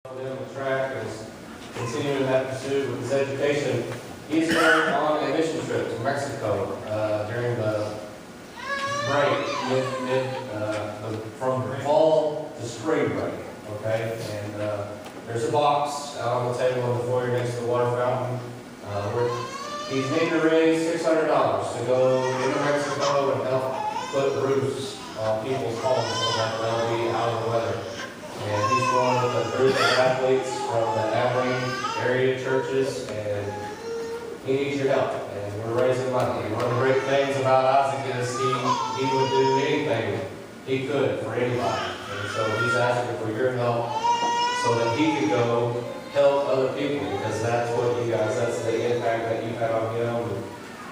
Down the track and is continuing that pursuit with his education. He's going on a mission trip to Mexico during the break, from fall to spring break. Okay, and there's a box out on the table in the foyer next to the water fountain. Where he's needing to raise $600 to go into Mexico and help put roofs on people's homes so that they'll be out of the weather. And he's going with a group of athletes from the Abilene area churches, and he needs your help. And we're raising money. And one of the great things about Isaac is he would do anything he could for anybody. And so he's asking for your help so that he could go help other people, because that's what you guys, that's the impact that you've had on him, and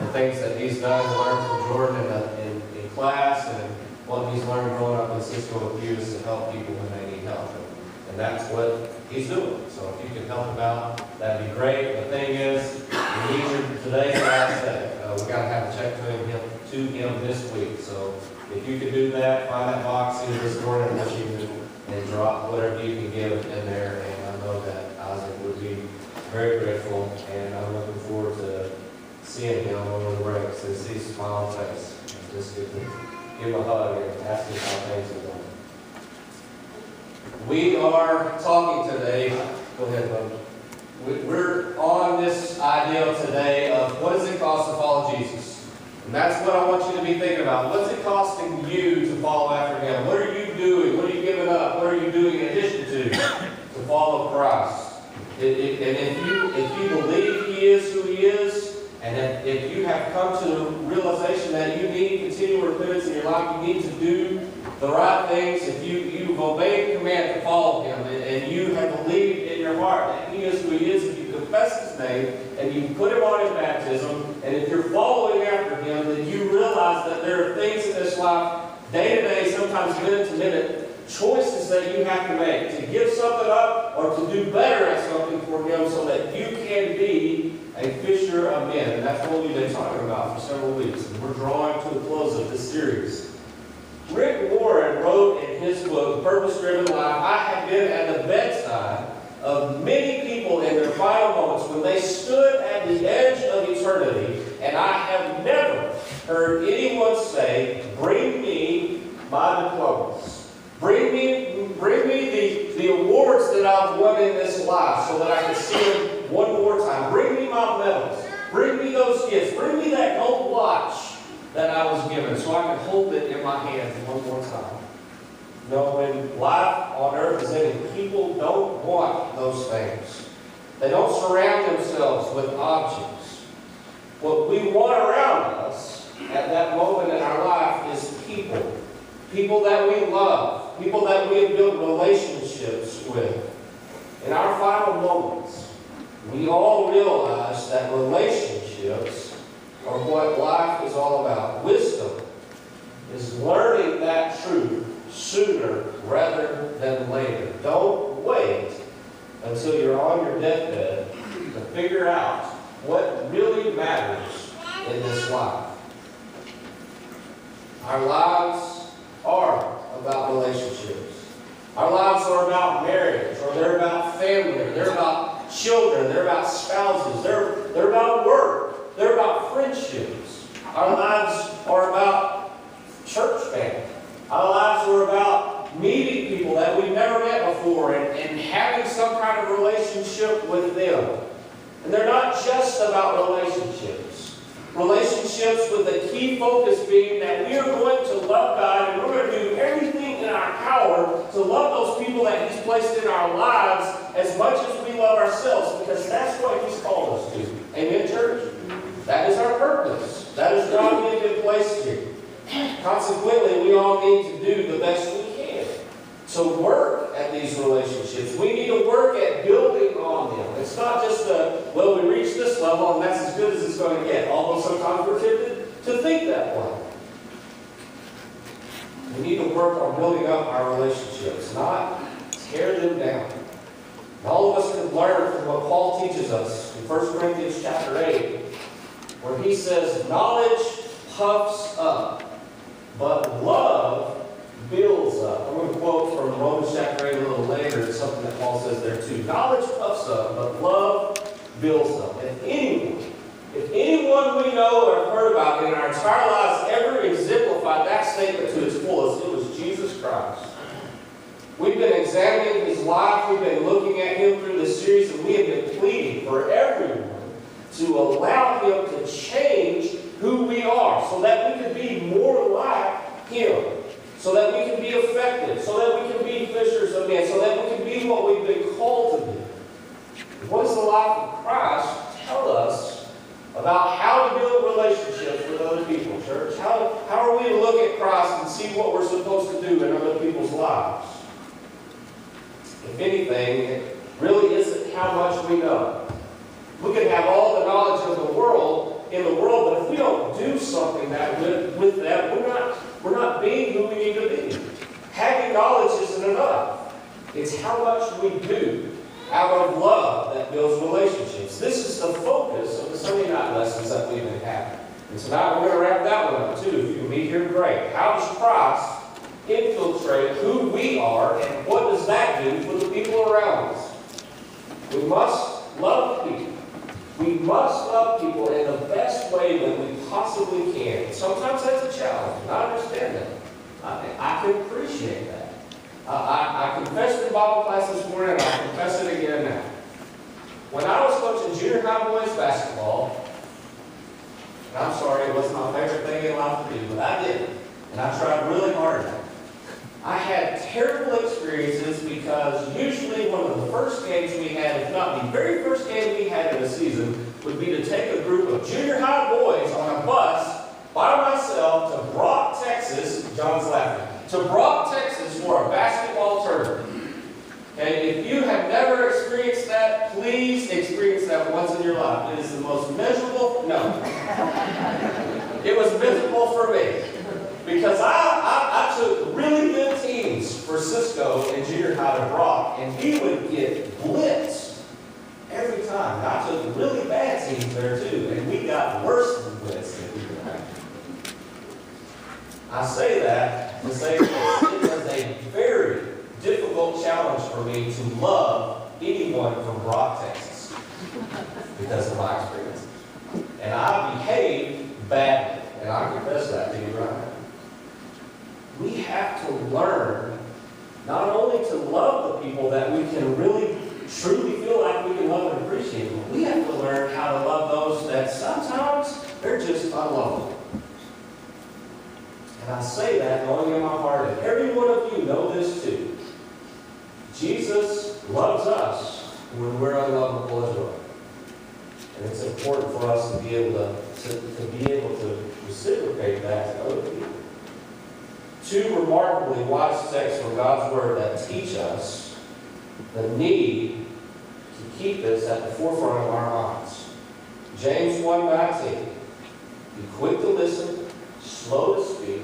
the things that he's done to learn from Jordan in class, and what he's learned growing up in Cisco with you is to help people when they need help. And that's what he's doing. So if you can help him out, that'd be great. The thing is, we need your, today's the last day. We got to have a check to him this week. So if you could do that, find that box either this morning or this evening, and drop whatever you can give in there. And I know that Isaac would be very grateful, and I'm looking forward to seeing him over the breaks and see his smiling face. Just give him a hug and ask him how things are going. We are talking today, go ahead, Bud. We're on this idea today of what does it cost to follow Jesus? And that's what I want you to be thinking about. What's it costing you to follow after Him? What are you doing? What are you giving up? What are you doing in addition to follow Christ? And if you believe He is who He is, and if you have come to the realization that you need continual repentance in your life, you need to do the right things, if you've obeyed the command to follow Him, and you have believed in your heart that He is who He is, if you confess His name, and you put Him on in baptism, and if you're following after Him, then you realize that there are things in this life, day to day, sometimes minute to minute, choices that you have to make to give something up or to do better at something for Him so that you can be a fisher of men. And that's what we've been talking about for several weeks. And we're drawing to the close of this series. Rick Warren wrote in his book, Purpose-Driven Life, I have been at the bedside of many people in their final moments when they stood at the edge of eternity, and I have never heard anyone say, bring me my diplomas. Bring me the awards that I've won in this life so that I can see them one more time. Bring me my medals. Bring me those gifts. Bring me that gold watch that I was given so I can hold it in my hand one more time. No, when life on earth is ending, people don't want those things. They don't surround themselves with objects. What we want around us at that moment in our life is people. People that we love. People that we have built relationships with. In our final moments, we all realize that relationships are what life is all about. Wisdom is learning that truth sooner rather than later. Don't wait until you're on your deathbed to figure out what really matters in this life. Our lives are about relationships. Our lives are about marriage, or they're about family, or they're about children, they're about spouses, they're about work, they're about friendships. Our lives are about church family. Our lives are about meeting people that we've never met before and having some kind of relationship with them. And they're not just about relationships. Relationships with the key focus being that we are going to love God and we're going to do everything in our power to love those people that He's placed in our lives as much as we love ourselves, because that's what He's called us to. Amen, church? That is our purpose. That is God being in place here. Consequently, we all need to do the best we can to work at these relationships. We need to work at building on them. It's not just well, we reached this level and that's as good as it's going to get. Although sometimes we're tempted to think that way. We need to work on building up our relationships, not tear them down. And all of us can learn from what Paul teaches us in 1 Corinthians chapter 8, where he says, knowledge puffs up, but love builds up. I'm going to quote from Romans chapter 8 a little later. It's something that Paul says there too. Knowledge puffs up, but love builds up. If anyone we know or have heard about in our entire lives ever exemplified that statement to its fullest, it was Jesus Christ. We've been examining his life. We've been looking at him through this series, and we have been pleading for everyone to allow him to change who we are so that we can be more like him, so that we can be effective, so that we can be fishers of men, so that we can be what we've been called to be. What does the life of Christ tell us about how to build relationships with other people, church? How are we to look at Christ and see what we're supposed to do in other people's lives? If anything, it really isn't how much we know. We can have all the knowledge of the world, but if we don't do something with that, we're not being who we need to be. Having knowledge isn't enough. It's how much we do out of love that builds relationships. This is the focus of the Sunday night lessons that we've been having. And tonight we're going to wrap that one up too. If you can meet here, great. How does Christ infiltrate who we are, and what does that do for the people around us? We must love people. We must love people in the best way that we possibly can. Sometimes that's a challenge, and I understand that. I can appreciate that. I confessed in Bible class this morning, and I confess it again now. When I was coaching junior high boys basketball, and I'm sorry, it wasn't my favorite thing in life to do, but I did it. And I tried really hard at it. I had terrible experiences because usually one of the first games we had, if not the very first game we had in a season, would be to take a group of junior high boys on a bus by myself to Brock, Texas. John's laughing. To Brock, Texas for a basketball tournament. Okay, if you have never experienced that, please experience that once in your life. It is the most miserable. No. It was miserable for me. Because I took really good teams for Cisco in junior high to Brock, and he would get blitzed every time. And I took really bad teams there too, and we got worse than blitzed than we were. I say that to say that it was a very difficult challenge for me to love anyone from Brock, Texas, because of my experience. And I behaved badly, and I confess that to you right now. We have to learn not only to love the people that we can really, truly feel like we can love and appreciate, but we have to learn how to love those that sometimes they're just unlovable. And I say that knowing in my heart, and every one of you know this too. Jesus loves us when we're unlovable as well. And it's important for us to be able to reciprocate that to other people. Two remarkably wise texts from God's Word that teach us the need to keep this at the forefront of our minds. James 1:19. Be quick to listen, slow to speak,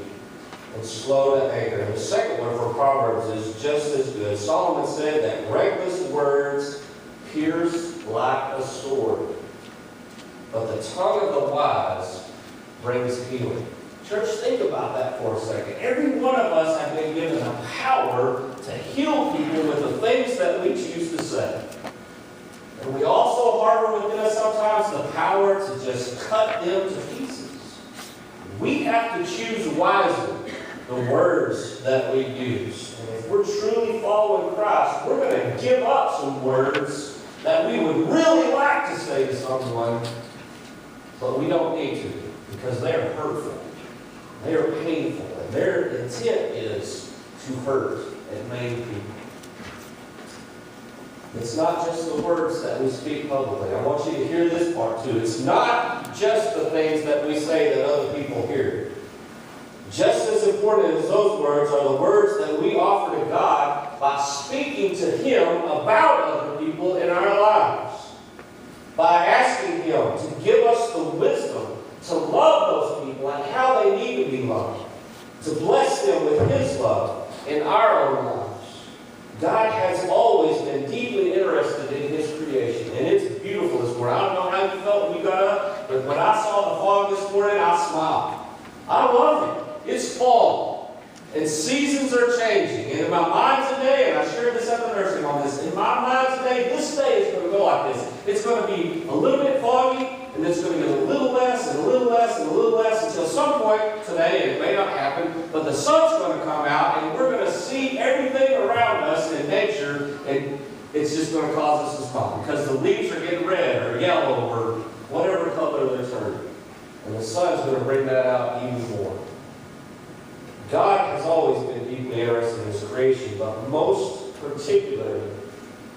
and slow to anger. And the second one for Proverbs is just as good. Solomon said that reckless words pierce like a sword, but the tongue of the wise brings healing. Church, think about that for a second. Every one of us have been given the power to heal people with the things that we choose to say. And we also harbor within us sometimes the power to just cut them to pieces. We have to choose wisely the words that we use. And if we're truly following Christ, we're going to give up some words that we would really like to say to someone, but we don't need to because they are hurtful. They are painful, and their intent is to hurt and maim people. It's not just the words that we speak publicly. I want you to hear this part too. It's not just the things that we say that other people hear. Just as important as those words are the words that we offer to God by speaking to Him about other people in our lives. By asking Him to give us the wisdom to love those people and how they need to be loved. To bless them with His love in our own lives. God has always been deeply interested in His creation. And it's beautiful this morning. I don't know how you felt when you got up, but when I saw the fog this morning, I smiled. I love it. It's fall. And And seasons are changing. And in my mind today, and I shared this at the nursing home, in my mind today, this day is going to go like this. It's going to be a little bit foggy, and it's going to get a little less, and a little less, and a little less, until some point today, and it may not happen, but the sun's going to come out, and we're going to see everything around us in nature, and it's just going to cause us to stop, because the leaves are getting red, or yellow, or whatever color they're turning. And the sun's going to bring that out even more. God has always been deeply interested in His creation, but most particularly,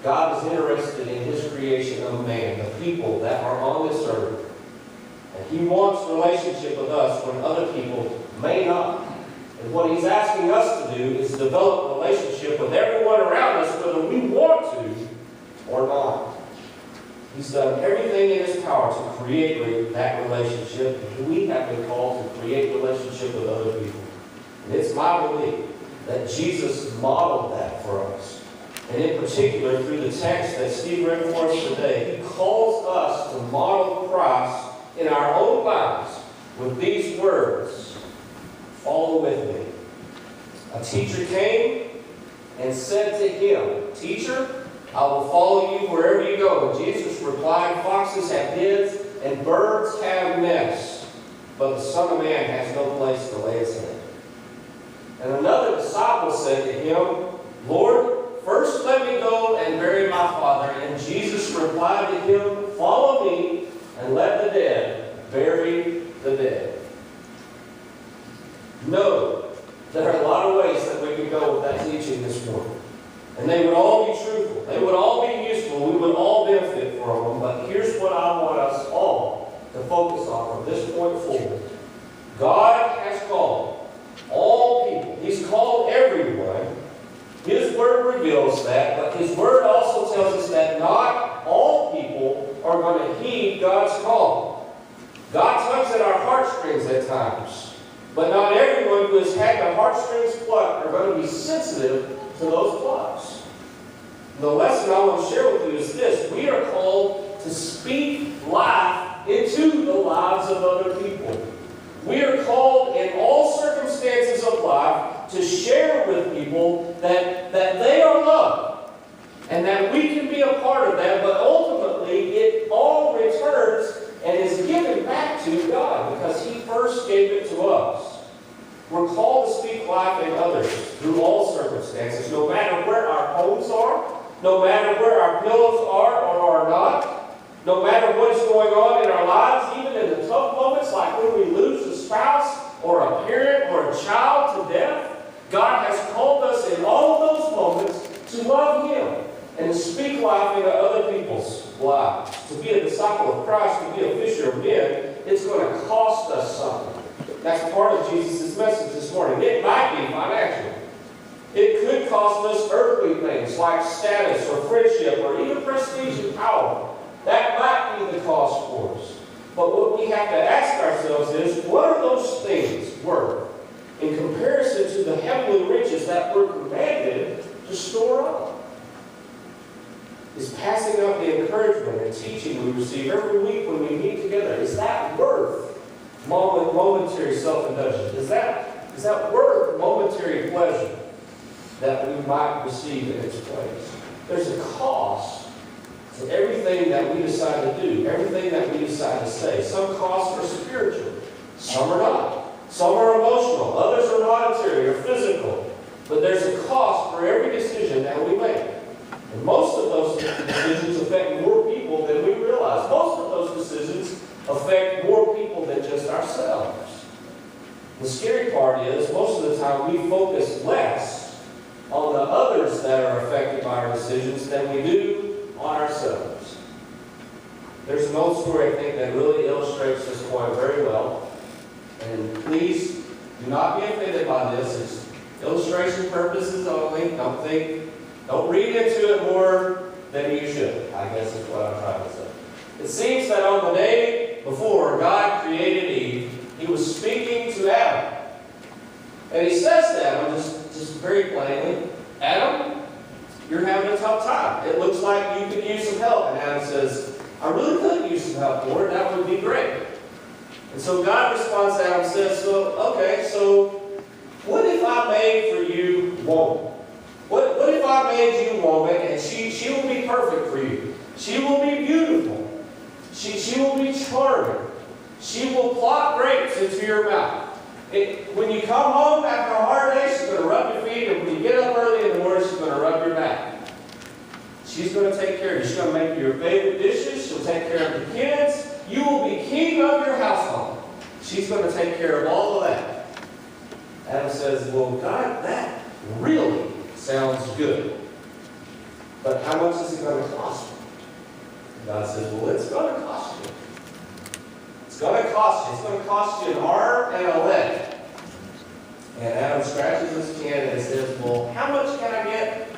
God is interested in His creation of man, the people that are on this earth. And He wants relationship with us when other people may not. And what He's asking us to do is develop a relationship with everyone around us, whether we want to or not. He's done everything in His power to create that relationship, and we have been called to create relationship with other people. And it's my belief that Jesus modeled that for us. And in particular, through the text that Steve read for us today, He calls us to model Christ in our own lives with these words, "Follow with me." A teacher came and said to Him, "Teacher, I will follow you wherever you go." And Jesus replied, "Foxes have dens and birds have nests, but the Son of Man has no place to lay His head." And another disciple said to Him, "Lord, first let me go and bury my father." And Jesus replied to him, "Follow me and let the dead bury the dead." No, there are a lot of ways that we could go with that teaching this morning. And they would all be truthful. They would all be useful. We would all benefit from them. But here's what I want us all to focus on from this point forward. God has called all people. He's called everyone. His Word reveals that, but His Word also tells us that not all people are going to heed God's call. God tugs at our heartstrings at times, but not everyone who has had the heartstrings plucked are going to be sensitive to those plucks. The lesson I want to share with you is this: we are called to speak life into the lives of other people. We are called in all circumstances of life to share with people that they are loved and that we can be a part of that, but ultimately it all returns and is given back to God because He first gave it to us. We're called to speak life in others through all circumstances, no matter where our homes are, no matter where our pillows are or are not, no matter what is going on in our lives, even in the tough moments like when we lose a spouse or a parent or a child to death. God has called us in all of those moments to love Him and to speak life into other people's lives. To be a disciple of Christ, to be a fisher of men, it's going to cost us something. That's part of Jesus' message this morning. It might be financial. It could cost us earthly things like status or friendship or even prestige and power. That might be the cost for us. But what we have to ask ourselves is, what are those things worth in comparison to the heavenly riches that we're commanded to store up? Is passing up the encouragement and teaching we receive every week when we meet together, is that worth momentary self-indulgence? Is that worth momentary pleasure that we might receive in its place? There's a cost to everything that we decide to do, everything that we decide to say. Some costs are spiritual, some are not. Some are emotional, others are monetary or physical. But there's a cost for every decision that we make. And most of those decisions affect more people than we realize. Most of those decisions affect more people than just ourselves. The scary part is, most of the time we focus less on the others that are affected by our decisions than we do on ourselves. There's an old story, I think, that really illustrates this point very well. And please do not be offended by this. It's illustration purposes only. Don't read into it more than you should, I guess is what I'm trying to say. It seems that on the day before God created Eve, He was speaking to Adam. And He says to Adam, just very plainly, "Adam, you're having a tough time. It looks like you could use some help." And Adam says, "I really could use some help, Lord. That would be great." And so God responds to Adam and says, "So what if I made for you woman? What if I made you woman and she will be perfect for you? She will be beautiful. She will be charming. She will plot grapes into your mouth. When you come home after a hard day, she's going to rub your feet, and when you get up early in the morning, she's going to rub your back. She's going to take care of you. She's going to make you your favorite dishes. She'll take care of the kids. You will be king of your household. She's going to take care of all of that. Adam says, well, God, that really sounds good. But how much is it going to cost me? God says, well, it's going to cost you. It's going to cost you. It's going to cost you an arm and a leg. And Adam scratches his chin and says, well, how much can I get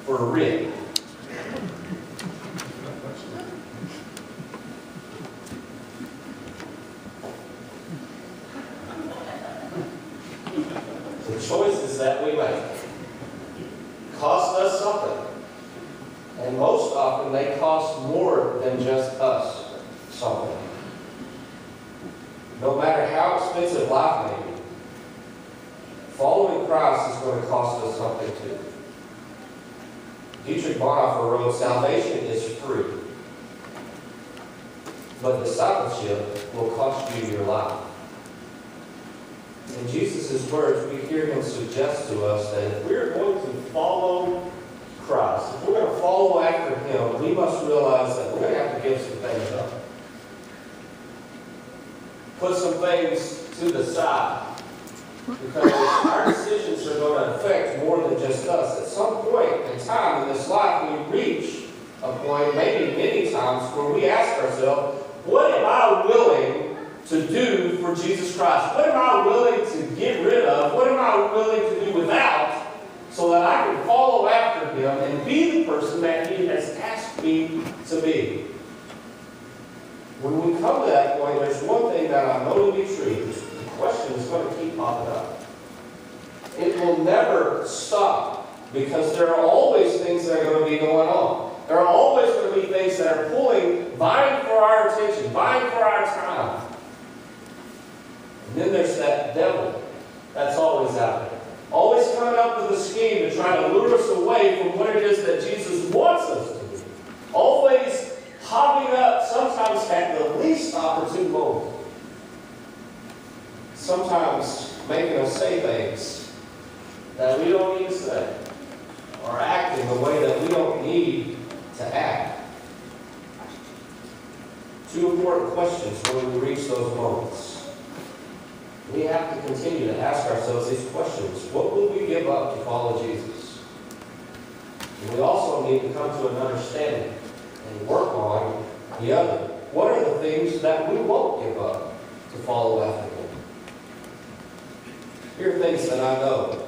for a rib? The choices that we make cost us something. And most often they cost more than just us something. No matter how expensive life may be, following Christ is going to cost us something too. Dietrich Bonhoeffer wrote, salvation is free, but discipleship will cost you your life. In Jesus' words, we hear him suggest to us that if we're going to follow Christ, if we're going to follow after him, we must realize that we're going to have to give some things up. Put some things to the side. Because our decisions are going to affect more than just us. At some point in time in this life, we reach a point, maybe many times, where we ask ourselves, what am I willing to do for Jesus Christ? What am I willing to get rid of? What am I willing to do without so that I can follow after him and be the person that he has asked me to be? When we come to that point, there's one thing that I know to be true. The question is going to keep popping up. It will never stop because there are always things that are going to be going on. There are always going to be things that are vying for our attention, vying for our time. And then there's that devil that's always out there. Always coming up with a scheme to try to lure us away from what it is that Jesus wants us to do. Always popping up, sometimes at the least opportune moment. Sometimes making us say things that we don't need to say, or acting the way that we don't need to act. Two important questions when we reach those moments. We have to continue to ask ourselves these questions. What will we give up to follow Jesus? And we also need to come to an understanding and work on the other. What are the things that we won't give up to follow after him? Here are things that I know.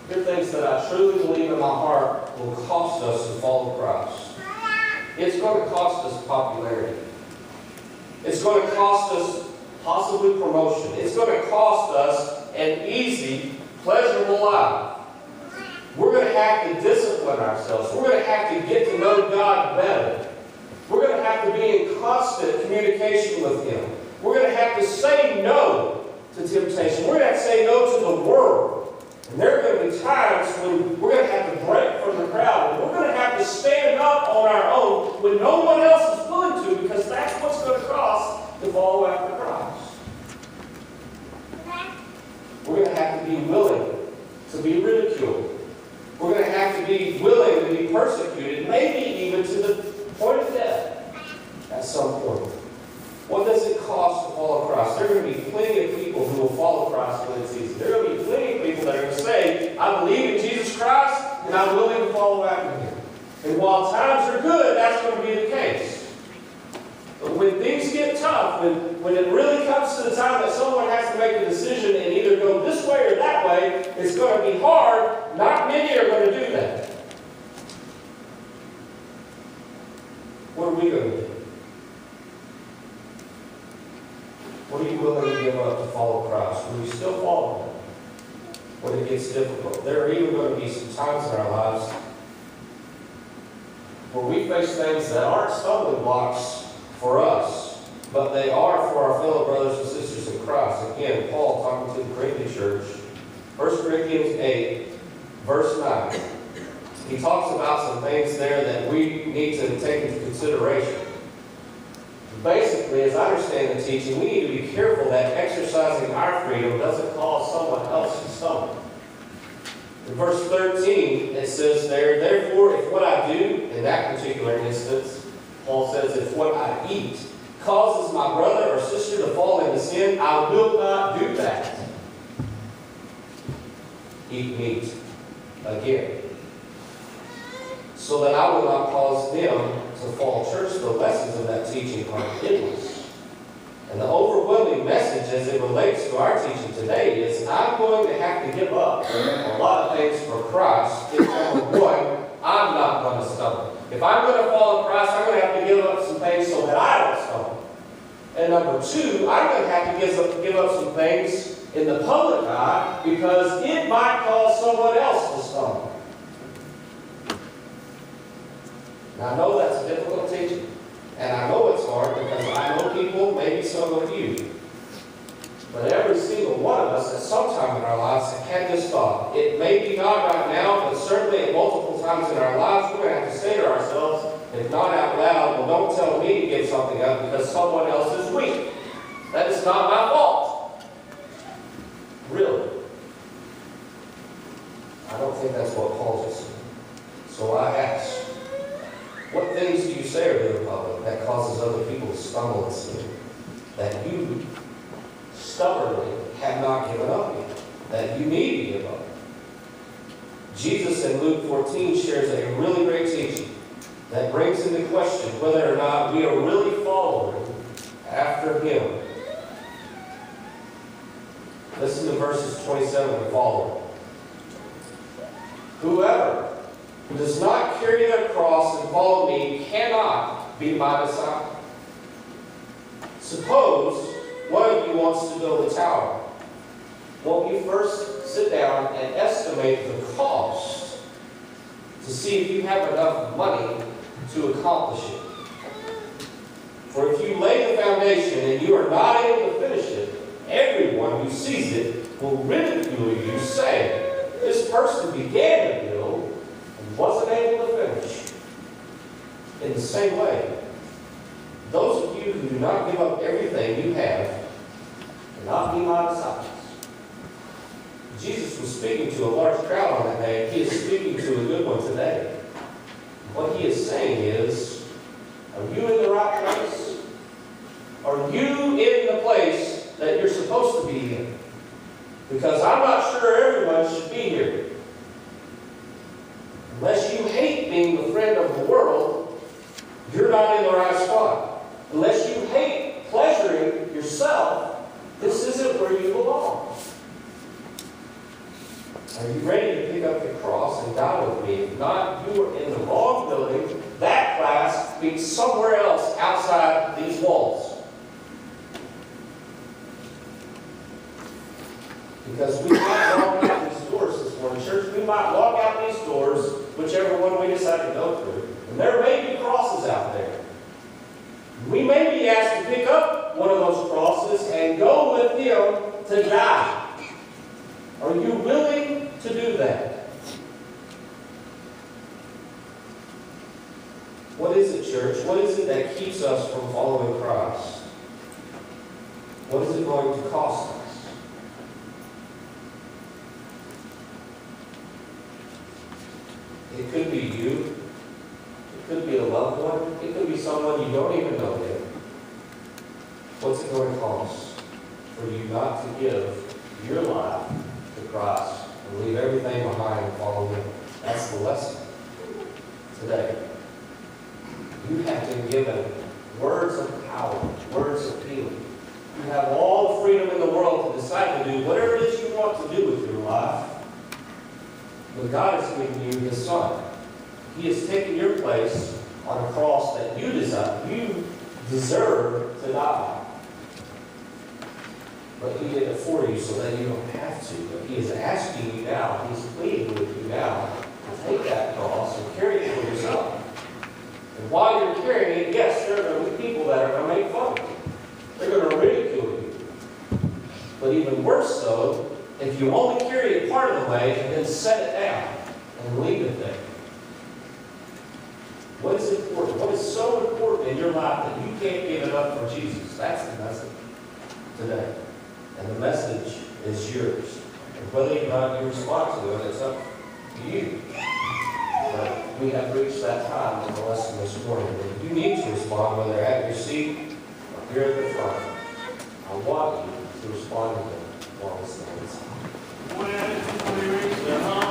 Here are things that I truly believe in my heart will cost us to follow Christ. It's going to cost us popularity. It's going to cost us possibly promotion. It's going to cost us an easy, pleasurable life. We're going to have to discipline ourselves. We're going to have to get to know God better. We're going to have to be in constant communication with him. We're going to have to say no to temptation. We're going to have to say no to the world. And there are going to be times when we're going to have to break from the crowd. And we're going to have to stand up on our own when no one else is willing to, because that's what's going to cost to follow after Christ. We're going to have to be willing to be ridiculed. We're going to have to be willing to be persecuted, maybe even to the point of death at some point. What does it cost to follow Christ? There are going to be plenty of people who will follow Christ when it's easy. There are going to be plenty of people that are going to say, I believe in Jesus Christ, and I'm willing to follow after him. And while times are good, that's going to be the case. But when things get tough, when it really comes to the time that someone has to make a decision and either go this way or that way, it's going to be hard. Not many are going to do that. What are we going to do? What are you willing to give up to follow Christ? Will you still follow him when it gets difficult? There are even going to be some times in our lives where we face things that aren't stumbling blocks for us, but they are for our fellow brothers and sisters in Christ. Again, Paul talking to the Corinthian church 1 Corinthians 8, verse 9. He talks about some things there that we need to take into consideration. Basically, as I understand the teaching, we need to be careful that exercising our freedom doesn't cause someone else to stumble. In verse 13, it says there, therefore, if what I do, in that particular instance, Paul says, if what I eat causes my brother or sister to fall into sin, I will not do that. Eat meat again, so that I will not cause them to fall. Church, the lessons of that teaching are endless. And the overwhelming message as it relates to our teaching today is I'm going to have to give up a lot of things for Christ if, number one, I'm not going to stumble. If I'm going to follow Christ, I'm going to have to give up some things so that I don't stumble. And number two, I'm going to have to give up some things in the public eye because it might cause someone else to stumble. Now, I know that's a difficult teaching, and I know it's hard because I know people, maybe some of you, but every single one of us at some time in our lives have had this thought. It may be not right now, but certainly at multiple times in our lives, we're going to have to say to ourselves, if not out loud, well, don't tell me to give something up because someone else is weak. That is not my fault. Really. I don't think that's what Paul's saying. So I ask, what things do you say to the public that causes other people to stumble and sin? That you stubbornly have not given up yet. That you need to give up. Jesus in Luke 14 shares a really great teaching that brings into question whether or not we are really following after Him. Listen to verses 27 and following. Whoever who does not carry their cross and follow me cannot be my disciple. Suppose one of you wants to build a tower. Won't you first sit down and estimate the cost to see if you have enough money to accomplish it? For if you lay the foundation and you are not able to finish it, everyone who sees it will ridicule you, saying, this person began to build and wasn't able to finish. In the same way, those of you who do not give up everything you have cannot be my disciples. Jesus was speaking to a large crowd on that day. He is speaking to a good one today. What he is saying is, are you in the right place? Are you in the place that you're supposed to be in? Because I'm not sure everyone should be here. Unless you hate being the friend of the world, you're not in the right spot. Unless you hate pleasuring yourself, this isn't where you belong. Are you ready to pick up the cross and die with me? If not, you are in the wrong building. That class meets somewhere else outside these walls. Because we might walk out these doors this morning, church. We might walk out these doors, whichever one we decide to go through. And there may be crosses out there. We may be asked to pick up one of those crosses and go with Him to die. Are you willing to do that? What is it, church? What is it that keeps us from following Christ? What is it going to cost us? It could be you. It could be a loved one. It could be someone you don't even know yet. What's it going to cost for you not to give your life to Christ and leave everything behind and follow Him? That's the lesson today. You have been given words of power, words of healing. You have all the freedom in the world to decide to do whatever it is you want to do with your life. But God has given you His Son. He has taken your place on a cross that you deserve to die. But He did it for you so that you don't have to. But He is asking you now, He's pleading with you now to take that cross and carry it for yourself. And while you're carrying it, yes, there are going to be people that are going to make fun of you. They're going to ridicule you. But even worse so, if you only carry it part of the way and then set it down and leave it there? What is important? What is so important in your life that you can't give it up for Jesus? That's the message today. And the message is yours. And whether or not you respond to it, it's up to you. But we have reached that time in the lesson this morning that you need to respond, whether at your seat or here at the front. I want you to respond to them while this thing is. When we reach the home.